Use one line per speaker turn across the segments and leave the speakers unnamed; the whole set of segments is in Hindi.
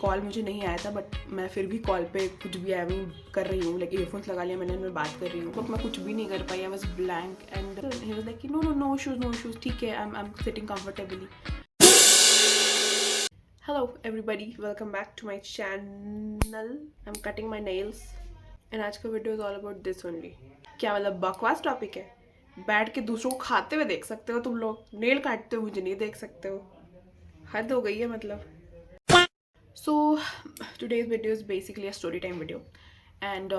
कॉल मुझे नहीं आया था, बट मैं फिर भी कॉल पे कुछ भी एवं कर रही हूँ, लाइक ईयरफोन्स लगा लिया मैंने, मैं बात कर रही हूँ, बट मैं कुछ भी नहीं कर पाई। I was blank and he was like no no no issues, ठीक है, I am sitting comfortably. Hello everybody, welcome back to my channel. I am cutting my nails and आज का video is all about this only. क्या मतलब बकवास टॉपिक है? बैठ के दूसरों को खाते हुए देख सकते हो तुम लोग, नेल काटते हुए मुझे नहीं देख सकते हो। हद हो गई है मतलब। So today's video is basically a story time video, and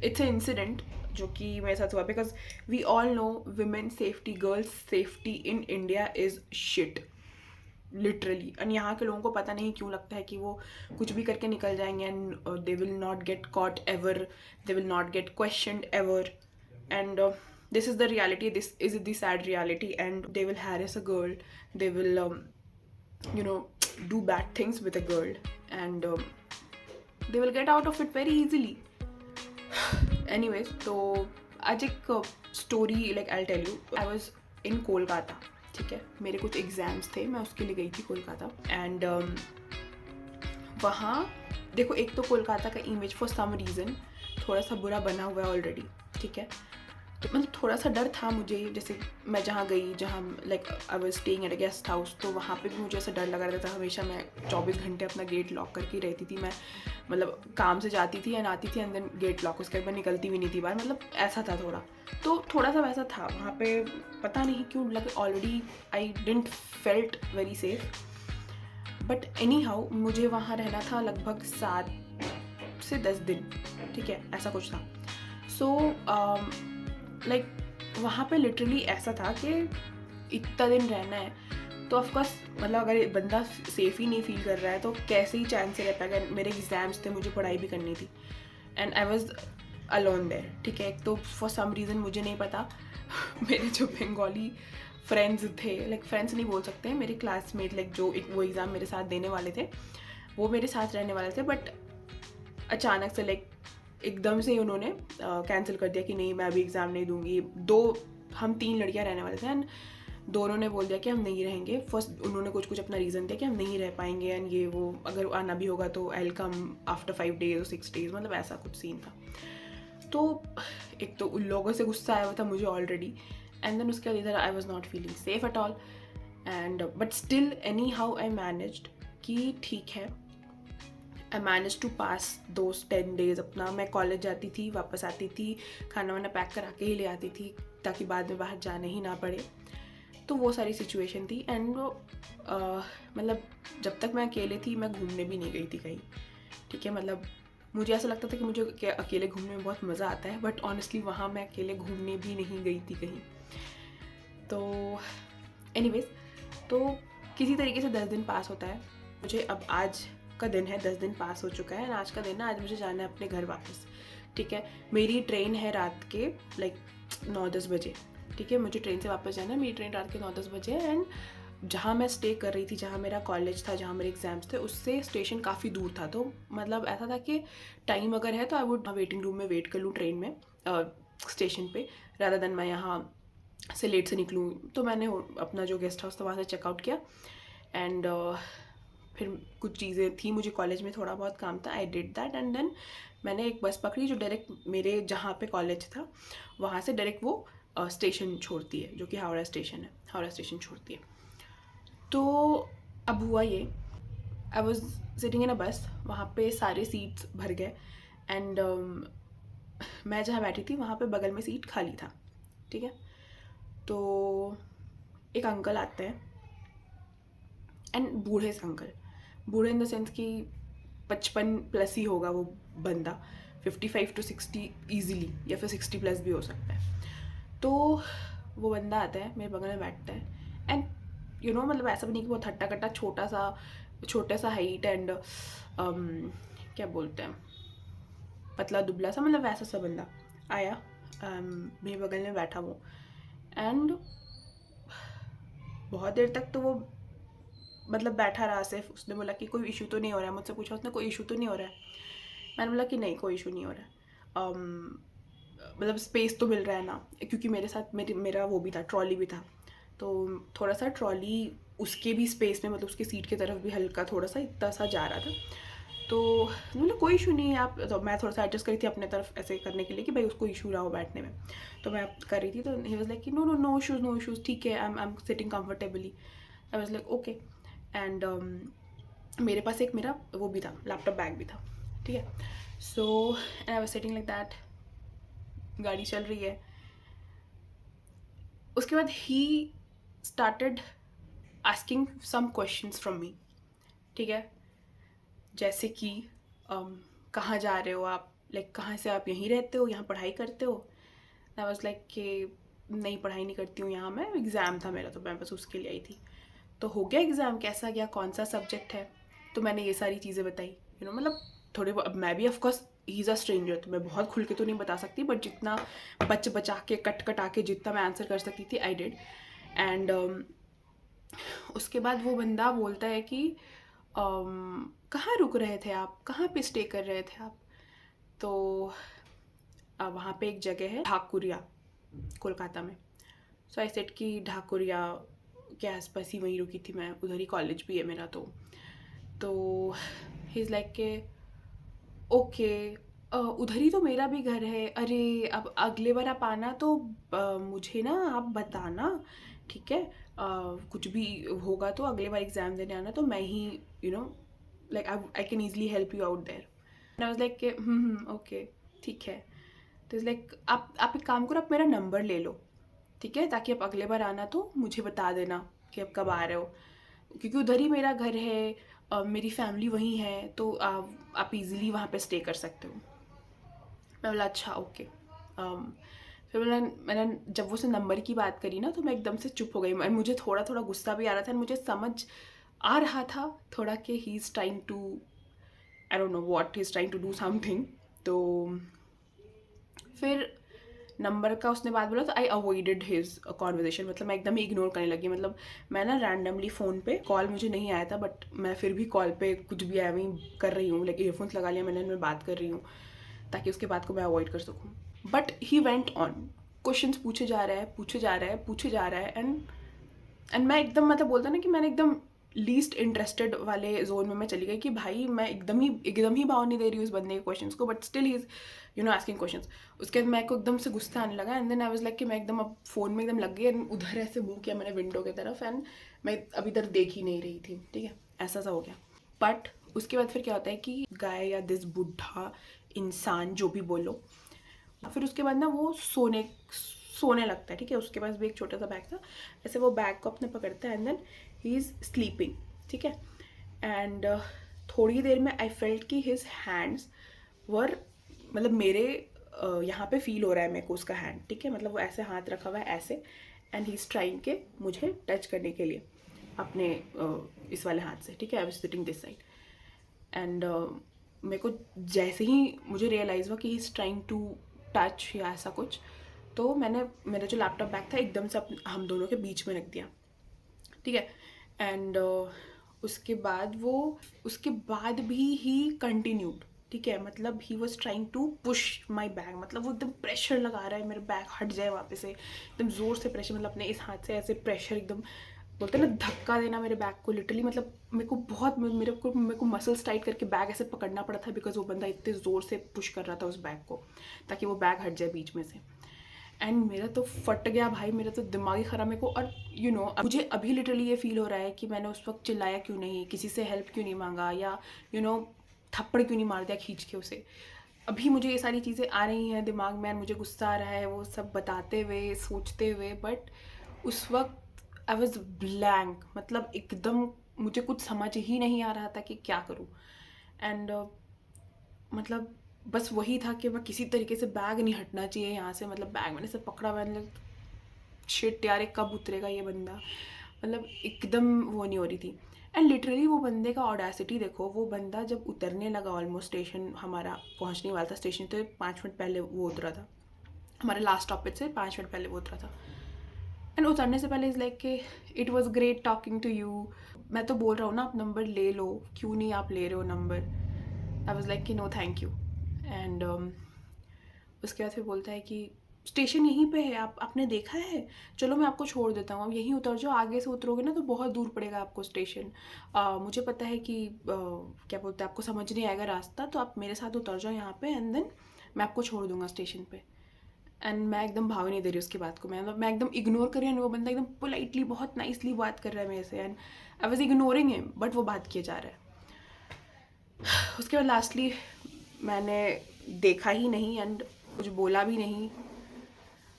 it's an incident जो कि मेरे साथ हुआ, because we all know women safety, girls safety in India is shit literally, and यहाँ के लोगों को पता नहीं क्यों लगता है कि वो कुछ भी करके निकल जाएंगे and they will not get caught ever, they will not get questioned ever, and this is the reality, this is the sad reality, and they will harass a girl, they will do bad things with a girl, and they will get out of it very easily. Anyways, तो आज एक story, like I tell you, I was in Kolkata, ठीक है, मेरे कुछ एग्जाम्स थे, मैं उसके लिए गई थी कोलकाता, एंड वहाँ देखो, एक तो कोलकाता का इमेज फॉर सम रीज़न थोड़ा सा बुरा बना हुआ है ऑलरेडी, ठीक है, तो मतलब थोड़ा सा डर था मुझे, जैसे मैं जहाँ गई, जहाँ like I was staying at a guest house, तो वहाँ पे भी मुझे ऐसा डर लगा रहता था हमेशा। मैं 24 घंटे अपना गेट लॉक करके रहती थी, मैं मतलब काम से जाती थी एंड आती थी एंड देन गेट लॉक, उसके बाद मैं निकलती भी नहीं थी बाहर, मतलब ऐसा था थोड़ा, तो थोड़ा सा वैसा था वहाँ पे, पता नहीं क्यों, लग already I didn't felt very safe, but any how मुझे वहाँ रहना था लगभग 7 से 10 दिन, ठीक है, ऐसा कुछ था। सो लाइक वहाँ पे लिटरली ऐसा था कि इतना दिन रहना है, तो ऑफकोर्स मतलब अगर बंदा सेफ ही नहीं फील कर रहा है तो कैसे ही चैन से रह पाएगा। मेरे एग्जाम्स थे, मुझे पढ़ाई भी करनी थी, and I was alone there, ठीक है। एक तो फॉर सम रीज़न मुझे नहीं पता मेरे जो बंगाली फ्रेंड्स थे, लाइक फ्रेंड्स नहीं बोल सकते हैं, मेरे क्लासमेट, लाइक जो वो एग्ज़ाम मेरे साथ देने वाले थे, वो मेरे साथ रहने वाले थे, बट अचानक से लाइक एकदम से उन्होंने कैंसिल कर दिया कि नहीं, मैं अभी एग्ज़ाम नहीं दूंगी। हम 3 लड़कियां रहने वाले थे एंड दोनों ने बोल दिया कि हम नहीं रहेंगे। फर्स्ट उन्होंने कुछ अपना रीज़न दिया कि हम नहीं रह पाएंगे एंड ये वो, अगर आना भी होगा तो I will come after 5 days और 6 days, मतलब ऐसा कुछ सीन था। तो एक तो उन लोगों से गुस्सा आया हुआ था मुझे ऑलरेडी, एंड देन उसके बाद इधर I was not feeling safe at all, and but still anyhow I managed कि ठीक है, I manage to pass those 10 days। अपना मैं कॉलेज जाती थी, वापस आती थी, खाना वाना पैक करा के ही ले आती थी ताकि बाद में बाहर जाने ही ना पड़े। तो वो सारी सिचुएशन थी, एंड मतलब जब तक मैं अकेले थी मैं घूमने भी नहीं गई थी कहीं, ठीक है। मतलब मुझे ऐसा लगता था कि मुझे अकेले घूमने में बहुत मज़ा आता है, बट ऑनेस्टली वहाँ मैं अकेले घूमने भी नहीं गई थी कहीं। तो एनीवेज, तो किसी तरीके से 10 दिन पास होता है। मुझे अब आज का दिन है, 10 दिन पास हो चुका है, आज का दिन है, आज मुझे जाना है अपने घर वापस, ठीक है। मेरी ट्रेन है रात के लाइक 9-10 बजे, ठीक है, मुझे ट्रेन से वापस जाना है, मेरी ट्रेन रात के 9-10 बजे, एंड जहाँ मैं स्टे कर रही थी, जहाँ मेरा कॉलेज था, जहाँ मेरे एग्जाम्स थे, उससे स्टेशन काफ़ी दूर था। तो मतलब ऐसा था कि टाइम अगर है तो आई वुड वेटिंग रूम में वेट कर लूँ ट्रेन में, स्टेशन पे, रादर देन मैं यहाँ से लेट से निकलूँ। तो मैंने अपना जो गेस्ट हाउस था वहाँ से चेकआउट किया, एंड फिर कुछ चीज़ें थी, मुझे कॉलेज में थोड़ा बहुत काम था, I did that, and then मैंने एक बस पकड़ी जो डायरेक्ट मेरे जहाँ पे कॉलेज था वहाँ से डायरेक्ट वो स्टेशन छोड़ती है, जो कि हावड़ा स्टेशन है, हावड़ा स्टेशन छोड़ती है। तो अब हुआ ये, आई वॉज सिटिंग इन अ बस, वहाँ पे सारे सीट्स भर गए, एंड मैं जहाँ बैठी थी वहाँ पे बगल में सीट खाली था, ठीक है। तो एक अंकल आते हैं, एंड बूढ़े से अंकल, बूढ़े इन द सेंस कि 55 प्लस ही होगा वो बंदा, 55 to 60 ईजिली, या फिर 60 प्लस भी हो सकता है। तो वो बंदा आता है, मेरे बगल में बैठता है, एंड यू नो मतलब ऐसा भी नहीं कि बहुत हट्टा कट्टा, छोटा सा हाइट एंड क्या बोलते हैं, पतला दुबला सा, मतलब वैसा सा बंदा आया, मेरे बगल में बैठा वो, एंड बहुत देर तक तो वो मतलब बैठा रहा सिर्फ। उसने बोला कि कोई इशू तो नहीं हो रहा है, मुझसे पूछा उसने कोई इशू तो नहीं हो रहा है। मैंने बोला कि नहीं, कोई इशू नहीं हो रहा है, मतलब स्पेस तो मिल रहा है ना, क्योंकि मेरे साथ मेरा वो भी था, ट्रॉली भी था, तो थोड़ा सा ट्रॉली उसके भी स्पेस में, मतलब उसकी सीट की तरफ भी हल्का थोड़ा सा इतना सा जा रहा था। तो मतलब कोई इशू नहीं है आप, तो मैं थोड़ा सा एडजस्ट करी थी अपने तरफ ऐसे करने के लिए कि भाई उसको इशू रहा हो बैठने में, तो मैं कर रही थी। तो ही वाज लाइक कि no no no issues no issues, ठीक है, I am sitting comfortably. I was like okay. And मेरे पास एक मेरा वो भी था, लैपटॉप बैग भी था, ठीक है। So and I was sitting like that, गाड़ी चल रही है। उसके बाद he started asking some questions from me, ठीक है। जैसे कि कहाँ जा रहे हो आप, लाइक कहाँ से, आप यहीं रहते हो, यहाँ पढ़ाई करते हो। आई वाज लाइक कि नहीं, पढ़ाई नहीं करती हूँ यहाँ, मैं एग्ज़ाम था मेरा तो मैं बस उसके लिए आई थी। तो हो गया एग्ज़ाम, कैसा गया, कौन सा सब्जेक्ट है, तो मैंने ये सारी चीज़ें बताई, मतलब थोड़े अब मैं भी of course he is a stranger, तो मैं बहुत खुल के तो नहीं बता सकती, बट जितना बचा के कट कटा के जितना मैं आंसर कर सकती थी आई डिड। एंड उसके बाद वो बंदा बोलता है कि कहाँ रुक रहे थे आप, कहाँ पे स्टे कर रहे थे आप। तो वहाँ पे एक जगह है ढाकुरिया, कोलकाता में। सो आई सेड कि ढाकुरिया के आसपास ही वहीं रुकी थी मैं, उधर ही कॉलेज भी है मेरा। तो ही इज़ लाइक के ओके, उधर ही तो मेरा भी घर है। अरे अब अगले बार आप आना तो मुझे ना आप बताना, ठीक है। कुछ भी होगा तो अगले बार एग्ज़ाम देने आना, तो मैं ही like I can easily help you out there. I was like okay, ठीक है। तो इज़ लाइक आप एक काम करो, आप मेरा नंबर ले लो, ठीक है, ताकि आप अगले बार आना तो मुझे बता देना कि आप कब आ रहे हो, क्योंकि उधर ही मेरा घर है, मेरी फैमिली वहीं है, तो आप इजीली वहाँ पे स्टे कर सकते हो। मैं बोला अच्छा ओके। फिर मैंने जब वो से नंबर की बात करी ना, तो मैं एकदम से चुप हो गई। मुझे थोड़ा थोड़ा गुस्सा भी आ रहा था, मुझे समझ आ रहा था थोड़ा कि he is trying to, I don't know what he is trying to do something. तो फिर नंबर का उसने बात बोला, तो आई अवॉइडेड हिज कॉन्वर्जेशन, मतलब मैं एकदम ही इग्नोर करने लगी। मतलब मैं ना रैंडमली फ़ोन पे, कॉल मुझे नहीं आया था बट मैं फिर भी कॉल पे कुछ भी वहीं कर रही हूँ, लाइक ईयरफोन्स लगा लिया मैंने, मैं बात कर रही हूँ ताकि उसके बात को मैं अवॉइड कर सकूँ। But he went on, questions पूछे जा रहा है, पूछे जा रहा है, पूछे जा रहा है। एंड मैं एकदम, मतलब बोलता ना कि मैंने एकदम लीस्ट इंटरेस्टेड वाले जोन में मैं चली गई कि भाई मैं एकदम ही भाव नहीं दे रही हूँ इस बंदे के क्वेश्चंस को, but still he is asking questions. उसके बाद मेरे को एकदम से गुस्सा आने लगा। And then I was like कि मैं एकदम अब फ़ोन में एकदम लग गई, एंड उधर ऐसे मुँह किया मैंने विंडो की तरफ, एंड मैं अभी तक देख ही नहीं रही थी, ठीक है, ऐसा सा हो गया। बट उसके बाद फिर क्या होता है कि गाय या दिस बुढ़ा इंसान जो भी बोलो, फिर उसके बाद ना वो सोने लगता है, ठीक है। उसके पास भी एक छोटा सा बैग था, ऐसे वो बैग को अपने पकड़ता है, and then he is sleeping, ठीक है। एंड थोड़ी देर में आई फेल्ट कि हिज हैंड्स वर, मतलब मेरे यहाँ पे फील हो रहा है मेरे को उसका हैंड, ठीक है, मतलब वो ऐसे हाथ रखा हुआ है ऐसे, एंड ही इज़ ट्राइंग के मुझे टच करने के लिए अपने इस वाले हाथ से, ठीक है। I was sitting this side, and मेरे को जैसे ही मुझे रियलाइज़ हुआ कि he is trying to touch या ऐसा कुछ, तो मैंने मेरा जो लैपटॉप बैग था एकदम से हम दोनों के बीच में रख दिया, ठीक है। एंड उसके बाद भी ही कंटिन्यूड, ठीक है, मतलब he was trying to push my bag, मतलब वो एकदम प्रेशर लगा रहा है मेरा बैग हट जाए वापस से, एकदम ज़ोर से प्रेशर, मतलब अपने इस हाथ से ऐसे प्रेशर, एकदम बोलते हैं ना धक्का देना मेरे बैग को लिटरली। मतलब मेरे को मसल्स टाइट करके बैग ऐसे पकड़ना पड़ा था, बिकॉज वो बंदा इतने ज़ोर से पुश कर रहा था उस बैग को ताकि वो बैग हट जाए बीच में से। एंड मेरा तो फट गया भाई, मेरा तो दिमाग ही खराब मेरे को। और मुझे अभी लिटरली ये फील हो रहा है कि मैंने उस वक्त चिल्लाया क्यों नहीं, किसी से हेल्प क्यों नहीं मांगा, या थप्पड़ क्यों नहीं मार दिया खींच के उसे। अभी मुझे ये सारी चीज़ें आ रही हैं दिमाग में, मुझे गुस्सा आ रहा है वो सब बताते हुए, सोचते हुए, बट उस वक्त आई वॉज ब्लैंक, मतलब एकदम मुझे कुछ समझ ही नहीं आ रहा था कि क्या करूँ। एंड मतलब बस वही था कि मैं किसी तरीके से, बैग नहीं हटना चाहिए यहाँ से, मतलब बैग मैंने से पकड़ा, मैंने शिट यार कब उतरेगा ये बंदा, मतलब एकदम वो नहीं हो रही थी। एंड लिटरली वो बंदे का ऑडेसिटी देखो, वो बंदा जब उतरने लगा, ऑलमोस्ट स्टेशन हमारा पहुँचने वाला था, स्टेशन तो 5 मिनट पहले वो उतरा था, हमारे लास्ट स्टॉपेज से 5 मिनट पहले वो उतरा था। एंड उतरने से पहले इज़ लाइक कि it was great talking to you, मैं तो बोल रहा हूँ ना आप नंबर ले लो, क्यों नहीं आप ले रहे हो नंबर। आई वॉज लाइक कि नो थैंक यू। एंड उसके बाद फिर बोलता है कि स्टेशन यहीं पे है, आप आपने देखा है, चलो मैं आपको छोड़ देता हूँ, आप यहीं उतर जाओ, आगे से उतरोगे ना तो बहुत दूर पड़ेगा आपको स्टेशन। मुझे पता है कि क्या बोलते हैं, आपको समझ नहीं आएगा रास्ता, तो आप मेरे साथ उतर जाओ यहाँ पे एंड देन मैं आपको छोड़ दूंगा स्टेशन पे। एंड मैं एकदम भाव नहीं दे रही उसकी बात को, मैं एकदम इग्नोर कर रही हूँ, वो बंदा एकदम पोलाइटली बहुत नाइसली बात कर रहा है मेरे से and I was ignoring him, but वो बात किए जा रहा है। उसके बाद लास्टली मैंने देखा ही नहीं एंड कुछ बोला भी नहीं।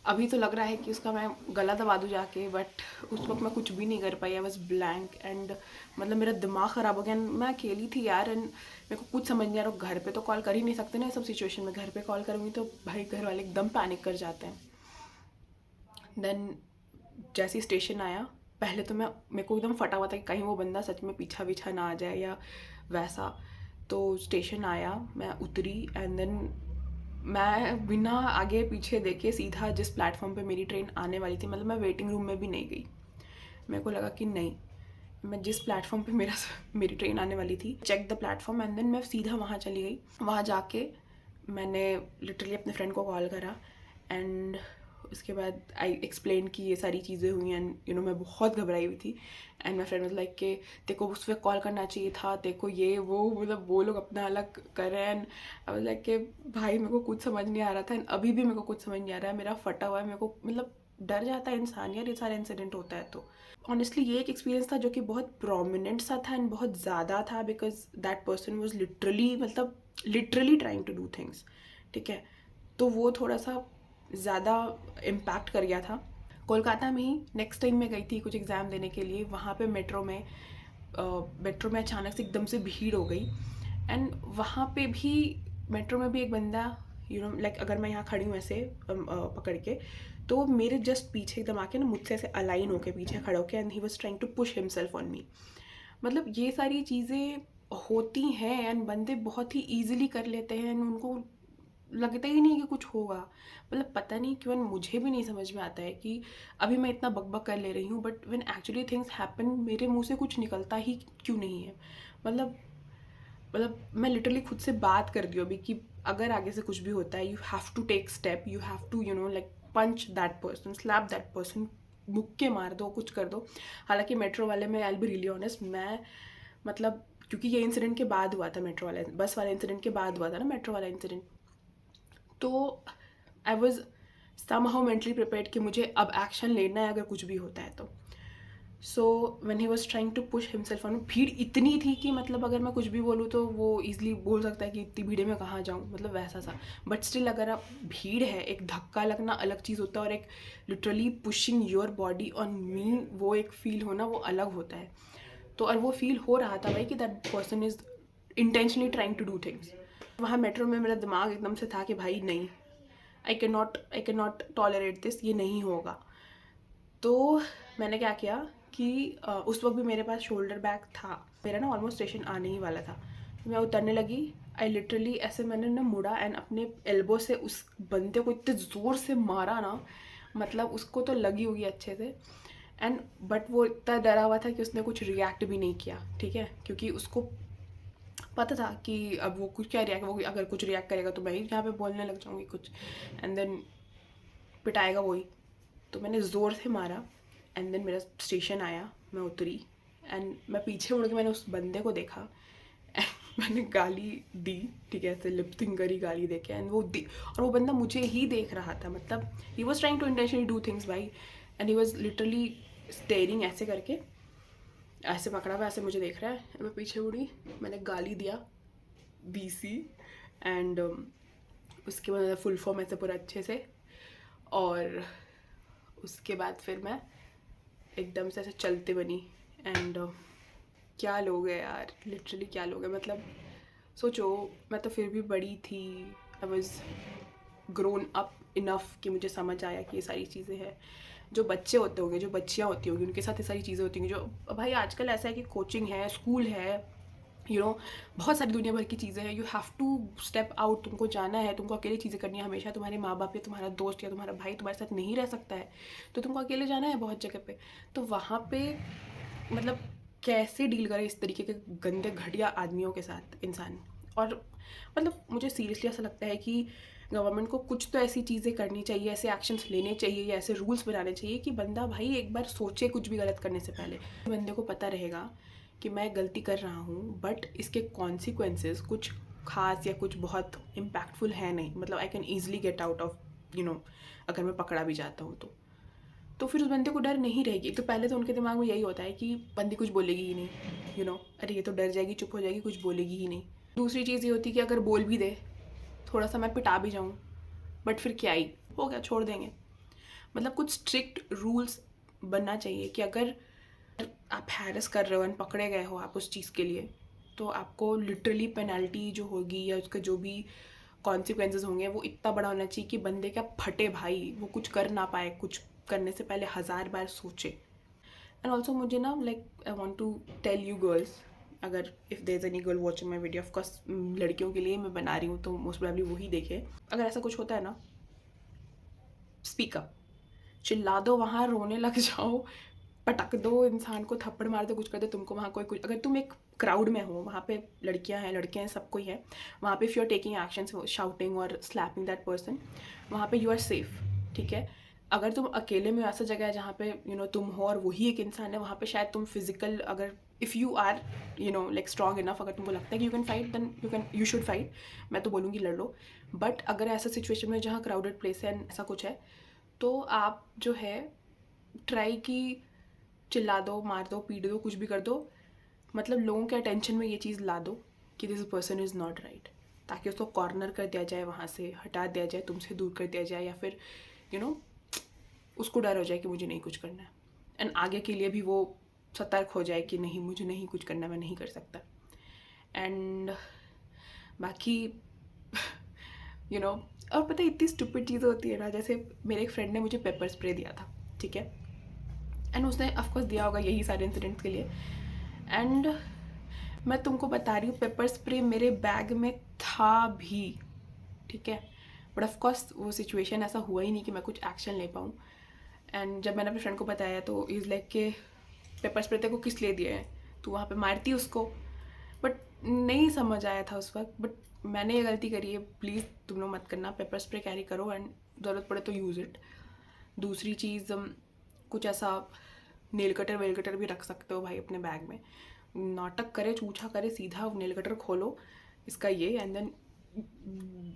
अभी तो लग रहा है कि उसका मैं गला दबा दूँ जाके, बट उस वक्त मैं कुछ भी नहीं कर पाई, आई वॉज ब्लैंक एंड मतलब मेरा दिमाग ख़राब हो गया। मैं अकेली थी यार एंड मेरे को कुछ समझ नहीं आ रहा। घर पे तो कॉल कर ही नहीं सकते ना, सब सिचुएशन में घर पे कॉल करूँगी तो भाई घर वाले एकदम पैनिक कर जाते हैं। देन जैसे ही स्टेशन आया, पहले तो मेरे को एकदम फटा हुआ था कि कहीं वो बंदा सच में पीछा पीछा ना आ जाए या वैसा। तो स्टेशन आया, मैं उतरी एंड देन मैं बिना आगे पीछे देखे सीधा जिस प्लेटफॉर्म पे मेरी ट्रेन आने वाली थी, मतलब मैं वेटिंग रूम में भी नहीं गई। मेरे को लगा कि नहीं, मैं जिस प्लेटफॉर्म पे मेरी ट्रेन आने वाली थी, check the platform and then मैं सीधा वहाँ चली गई। वहाँ जाके मैंने लिटरली अपने फ्रेंड को कॉल करा एंड उसके बाद आई एक्सप्लेन कि ये सारी चीज़ें हुई एंड मैं बहुत घबराई हुई थी। And my friend was like कि तेरे को उस वक्त कॉल करना चाहिए था, तेरे को ये वो, मतलब वो लोग अपना अलग कर रहे हैं एंड आई वाज लाइक कि भाई मेरे को कुछ समझ नहीं आ रहा था एंड अभी भी मेरे को कुछ समझ नहीं आ रहा है, मेरा फटा हुआ है, मेरे को मतलब डर जाता है इंसान यार, ये सारा इंसिडेंट होता है। तो ऑनेस्टली ये एक एक्सपीरियंस था जो कि बहुत प्रोमिनेंट सा था एंड बहुत ज़्यादा था, because that person was literally, मतलब literally trying to do things, ठीक है। तो वो थोड़ा सा ज़्यादा इम्पैक्ट कर गया था। कोलकाता में ही नेक्स्ट टाइम मैं गई थी कुछ एग्ज़ाम देने के लिए, वहाँ पे मेट्रो में अचानक से एकदम से भीड़ हो गई एंड वहाँ पे भी मेट्रो में भी एक बंदा लाइक अगर मैं यहाँ खड़ी हूँ ऐसे पकड़ के, तो मेरे जस्ट पीछे एकदम आके ना मुझसे ऐसे अलाइन होके पीछे खड़ा होके and he was trying to push himself on me. मतलब ये सारी चीज़ें होती हैं एंड बंदे बहुत ही ईजिली कर लेते हैं एंड उनको लगता ही नहीं कि कुछ होगा। मतलब पता नहीं क्यों मुझे भी नहीं समझ में आता है कि अभी मैं इतना बकबक कर ले रही हूँ, but when actually things happen मेरे मुंह से कुछ निकलता ही क्यों नहीं है। मतलब मैं लिटरली खुद से बात कर दी अभी कि अगर आगे से कुछ भी होता है, you have to take step, you have to like punch that person, slap that person, मुक्के मार दो, कुछ कर दो। हालांकि मेट्रो वाले में, I will be really honest, मैं मतलब क्योंकि ये इंसिडेंट के बाद हुआ था, मेट्रो वाला बस वाला इंसिडेंट के बाद हुआ था ना मेट्रो वाला इंसिडेंट, तो I was somehow mentally prepared कि मुझे अब एक्शन लेना है अगर कुछ भी होता है तो। So when he was trying to push himself on, भीड़ इतनी थी कि मतलब अगर मैं कुछ भी बोलूँ तो वो ईजिली बोल सकता है कि इतनी भीड़ में कहाँ जाऊँ, मतलब वैसा सा। बट स्टिल अगर आप भीड़ है, एक धक्का लगना अलग चीज़ होता है और एक literally pushing your body on me, वो एक फील होना वो अलग होता है। तो और वो फील हो रहा था भाई कि that person is intentionally trying to do things. वहाँ मेट्रो में मेरा दिमाग एकदम से था कि भाई नहीं, I can not tolerate this, ये नहीं होगा। तो मैंने क्या किया कि उस वक्त भी मेरे पास शोल्डर बैग था, मेरा ना ऑलमोस्ट स्टेशन आने ही वाला था। मैं उतरने लगी, आई लिटरली ऐसे मैंने ना मुड़ा एंड अपने एल्बो से उस बंदे को इतने ज़ोर से मारा ना, मतलब उसको तो लगी होगी अच्छे से एंड बट वो इतना डरा हुआ था कि उसने कुछ रिएक्ट भी नहीं किया, ठीक है, क्योंकि उसको पता था कि अब वो कुछ क्या रिएक्ट, वो अगर कुछ रिएक्ट करेगा तो मैं ही यहाँ पे बोलने लग जाऊँगी कुछ एंड देन पिटाएगा वही। तो मैंने ज़ोर से मारा एंड देन मेरा स्टेशन आया, मैं उतरी एंड मैं पीछे मुड़ के मैंने उस बंदे को देखा एंड मैंने गाली दी, ठीक है, ऐसे लिप सिंक करी गाली दे के एंड और वो बंदा मुझे ही देख रहा था, मतलब he was trying to intentionally do things भाई and he was literally staring ऐसे करके, ऐसे पकड़ा हुआ ऐसे मुझे देख रहा है। मैं पीछे मुड़ी, मैंने गाली दिया BC एंड उसके बाद फुल फॉर्म ऐसे पूरा अच्छे से, और उसके बाद फिर मैं एकदम से ऐसे चलते बनी एंड क्या लोग हैं यार, लिटरली क्या लोग हैं। मतलब सोचो, मैं तो फिर भी बड़ी थी, I was grown up enough कि मुझे समझ आया कि ये सारी चीज़ें हैं। जो बच्चे होते होंगे, जो बच्चियाँ होती होंगी, उनके साथ ये सारी चीज़ें होती होंगी। जो भाई आजकल ऐसा है कि कोचिंग है, स्कूल है, बहुत सारी दुनिया भर की चीज़ें हैं, you have to step out, तुमको जाना है, तुमको अकेले चीज़ें करनी है। हमेशा तुम्हारे माँ बाप या तुम्हारा दोस्त या तुम्हारा भाई तुम्हारे साथ नहीं रह सकता है, तो तुमको अकेले जाना है बहुत जगह पे। तो वहाँ पे मतलब कैसे डील करें इस तरीके के गंदे घटिया आदमियों के साथ इंसान। और मतलब मुझे सीरियसली ऐसा लगता है कि गवर्नमेंट को कुछ तो ऐसी चीज़ें करनी चाहिए, ऐसे एक्शंस लेने चाहिए या ऐसे रूल्स बनाने चाहिए कि बंदा भाई एक बार सोचे कुछ भी गलत करने से पहले। बंदे को पता रहेगा कि मैं गलती कर रहा हूँ, बट इसके कॉन्सिक्वेंसेस कुछ खास या कुछ बहुत इम्पैक्टफुल है नहीं, मतलब I can easily get out of अगर मैं पकड़ा भी जाता हूँ तो फिर उस बंदे को डर नहीं रहेगी। तो पहले तो उनके दिमाग में यही होता है कि बंदी कुछ बोलेगी ही नहीं, अरे ये तो डर जाएगी, चुप हो जाएगी, कुछ बोलेगी ही नहीं। दूसरी चीज़ ये होती है कि अगर बोल भी दे, थोड़ा सा मैं पिटा भी जाऊँ, बट फिर क्या ही हो गया, छोड़ देंगे। मतलब कुछ स्ट्रिक्ट रूल्स बनना चाहिए कि अगर आप हैरेस कर रहे हो एंड पकड़े गए हो आप उस चीज़ के लिए, तो आपको लिटरली पेनल्टी जो होगी या उसका जो भी कॉन्सिक्वेंसेस होंगे वो इतना बड़ा होना चाहिए कि बंदे का फटे भाई, वो कुछ कर ना पाए, कुछ करने से पहले 1000 बार सोचे। एंड ऑल्सो मुझे ना I want to tell you girls, अगर if there is any girl watching my video, of course लड़कियों के लिए मैं बना रही हूँ तो मोस्ट प्रोबेबली वही देखे। अगर ऐसा कुछ होता है ना, स्पीक अप, चिल्ला दो, वहाँ रोने लग जाओ, पटक दो इंसान को, थप्पड़ मार दो, कुछ कर दो। तुमको वहाँ कोई कुछ, अगर तुम एक क्राउड में हो, वहाँ पे लड़कियाँ हैं, लड़के हैं, सब कोई है वहाँ पे, if you are taking actions, shouting और स्लैपिंग दैट पर्सन, वहाँ पे यू आर सेफ, ठीक है। अगर तुम अकेले में, ऐसा जगह है जहाँ पे तुम हो और वही एक इंसान है, वहाँ पे शायद तुम फिजिकल, अगर if you are like strong enough, अगर तुमको लगता है कि you can fight, then you should fight. मैं तो बोलूँगी लड़ लो। बट अगर ऐसा सिचुएशन में जहाँ क्राउडेड प्लेस है, ऐसा कुछ है, तो आप जो है ट्राई की चिल्ला दो, मार दो, पीट दो, कुछ भी कर दो, मतलब लोगों के अटेंशन में ये चीज़ ला दो कि this person is not right, ताकि उसको कॉर्नर कर दिया जाए, वहाँ से हटा दिया जाए, तुमसे दूर कर दिया जाए, या फिर उसको डर हो जाए कि मुझे नहीं कुछ करना है, एंड आगे के लिए भी वो सतर्क हो जाए कि नहीं, मुझे नहीं कुछ करना, मैं नहीं कर सकता। एंड बाकी और पता है इतनी स्टूपिड चीज़ें होती है ना, जैसे मेरे एक फ्रेंड ने मुझे पेपर स्प्रे दिया था, ठीक है, एंड उसने ऑफकोर्स दिया होगा यही सारे इंसिडेंट्स के लिए, एंड मैं तुमको बता रही हूँ पेपर स्प्रे मेरे बैग में था भी, ठीक है, बट ऑफकोर्स वो सिचुएशन ऐसा हुआ ही नहीं कि मैं कुछ एक्शन ले पाऊँ। एंड जब मैंने अपने फ्रेंड को बताया तो इज़ लाइक के पेपर स्प्रे तेरे को किस लिए दिया है, तू वहाँ पे मारती उसको। बट नहीं समझ आया था उस वक्त, बट मैंने ये गलती करी है, प्लीज़ तुम लोग मत करना, पेपर स्प्रे कैरी करो एंड ज़रूरत पड़े तो यूज़ इट। दूसरी चीज़, कुछ ऐसा नेल कटर वेल कटर भी रख सकते हो भाई अपने बैग में, नाटक करे, चूछा करे, सीधा नेल कटर खोलो इसका ये, एंड देन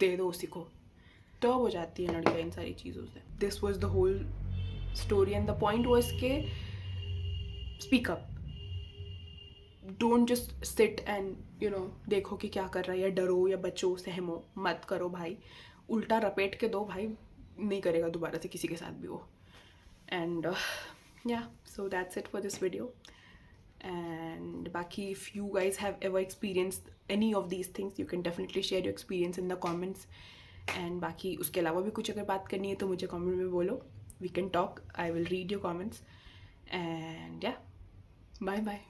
दे दो उसी को। टर्ब हो जाती है लड़कियाँ इन सारी चीज़ों से। This was the whole story and the point was के speak up, don't just sit and देखो कि क्या कर रहा है, या डरो या बचो, सहमो मत करो भाई, उल्टा रपेट के दो भाई, नहीं करेगा दोबारा से किसी के साथ भी वो। And yeah, so that's it for this video. And baki, if you guys have ever experienced any of these things, you can definitely share your experience in the comments. And baki uske alawa bhi kuch agar baat karni hai to mujhe comment mein bolo, we can talk, I will read your comments. And yeah, bye bye.